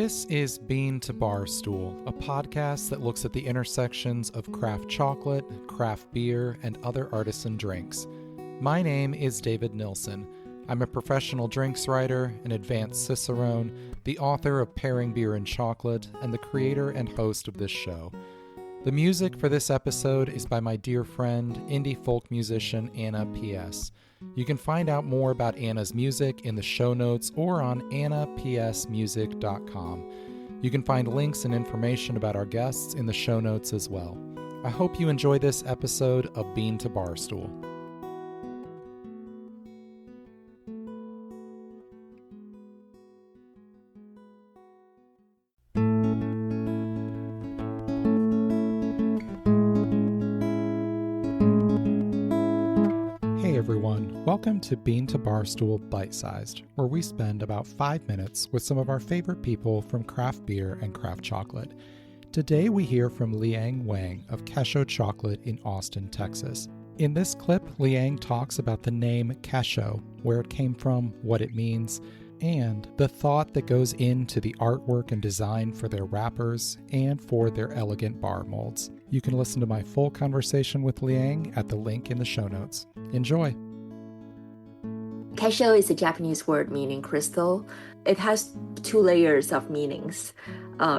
This is Bean to Barstool, a podcast that looks at the intersections of craft chocolate, craft beer, and other artisan drinks. My name is David Nilsson. I'm a professional drinks writer, an advanced cicerone, the author of Pairing Beer and Chocolate, and the creator and host of this show. The music for this episode is by my dear friend, indie folk musician Anna P.S. You can find out more about Anna's music in the show notes or on annapsmusic.com. You can find links and information about our guests in the show notes as well. I hope you enjoy this episode of Bean to Barstool. Welcome to Bean to Barstool Bite Sized, where we spend about 5 minutes with some of our favorite people from craft beer and craft chocolate. Today we hear from Liang Wang of Kessho Chocolate in Austin, Texas. In this clip, Liang talks about the name Kessho, where it came from, what it means, and the thought that goes into the artwork and design for their wrappers and for their elegant bar molds. You can listen to my full conversation with Liang at the link in the show notes. Enjoy! Kessho is a Japanese word meaning crystal. It has two layers of meanings.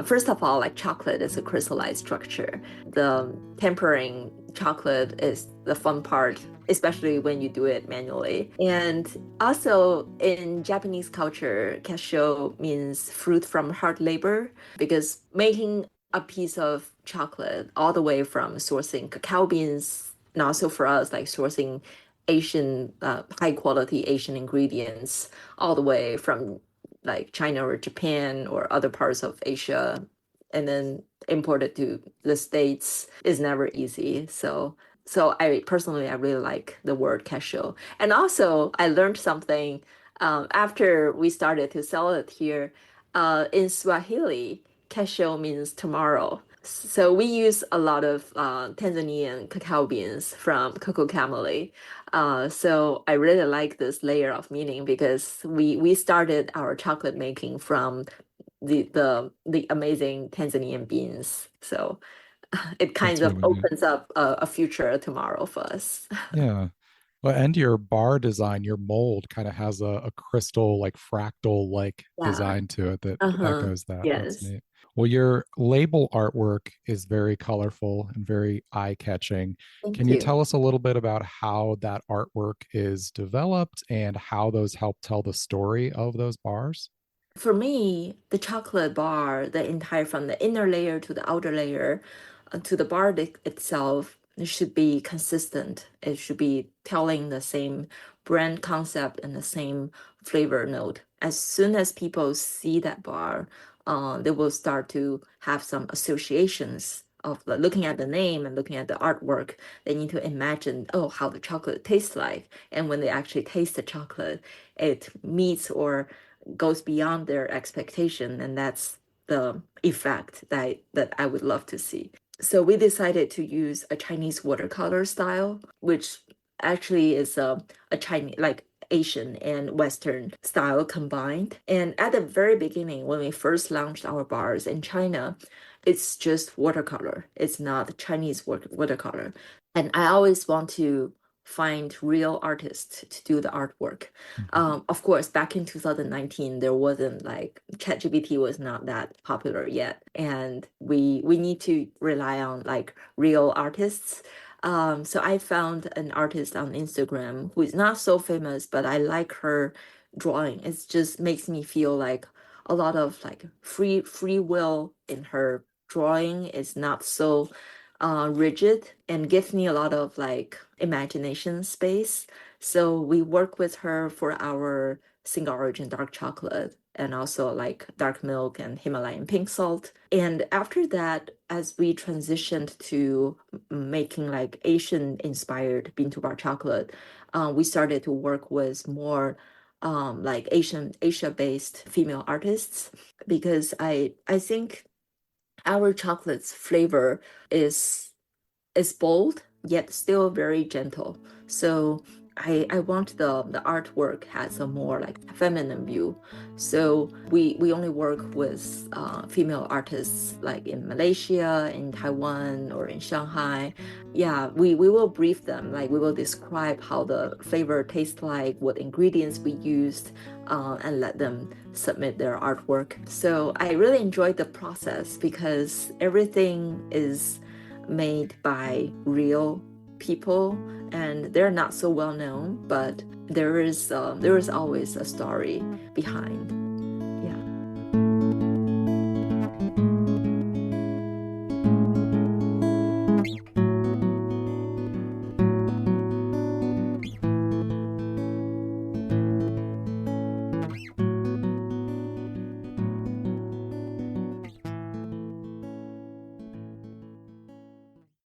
First of all, like chocolate is a crystallized structure. The tempering chocolate is the fun part, especially when you do it manually. And also in Japanese culture, Kessho means fruit from hard labor, because making a piece of chocolate all the way from sourcing cacao beans, and also for us, like sourcing Asian, high quality Asian ingredients all the way from like China or Japan or other parts of Asia, and then imported to the States is never easy. So I personally, I really like the word Kessho. And also I learned something after we started to sell it here. In Swahili, Kessho means tomorrow. So we use a lot of Tanzanian cacao beans from Cocoa Cameli. So I really like this layer of meaning, because we started our chocolate making from the amazing Tanzanian beans. So it kind of opens up a future tomorrow for us. Yeah. Well, and your bar design, your mold kind of has a crystal, like fractal like design to it that echoes that. Yes. That's neat. Well, your label artwork is very colorful and very eye-catching. Can you tell us a little bit about how that artwork is developed and how those help tell the story of those bars? For me, the chocolate bar, from the inner layer to the outer layer, to the bar itself, it should be consistent. It should be telling the same brand concept and the same flavor note. As soon as people see that bar, they will start to have some associations of looking at the name and looking at the artwork. They need to imagine, how the chocolate tastes like. And when they actually taste the chocolate, it meets or goes beyond their expectation. And that's the effect that I would love to see. So we decided to use a Chinese watercolor style, which actually is a Chinese, like Asian and Western style combined. And at the very beginning, when we first launched our bars in China, it's just watercolor. It's not Chinese watercolor. And I always want to find real artists to do the artwork. Of course, back in 2019, there wasn't like ChatGPT was not that popular yet. And we need to rely on like real artists. So I found an artist on Instagram who is not so famous, but I like her drawing. It just makes me feel like a lot of like free will in her drawing. Is not so rigid and gives me a lot of like imagination space. So we work with her for our single origin dark chocolate, and also like dark milk and Himalayan pink salt. And after that, as we transitioned to making like Asian inspired bean to bar chocolate, we started to work with more like Asia based female artists, because I think our chocolate's flavor is bold yet still very gentle. So I want the artwork has a more like feminine view. So we only work with female artists like in Malaysia, in Taiwan, or in Shanghai. Yeah, we will brief them, like we will describe how the flavor tastes like, what ingredients we used, and let them submit their artwork. So I really enjoyed the process because everything is made by real people and they're not so well known, but there is always a story behind.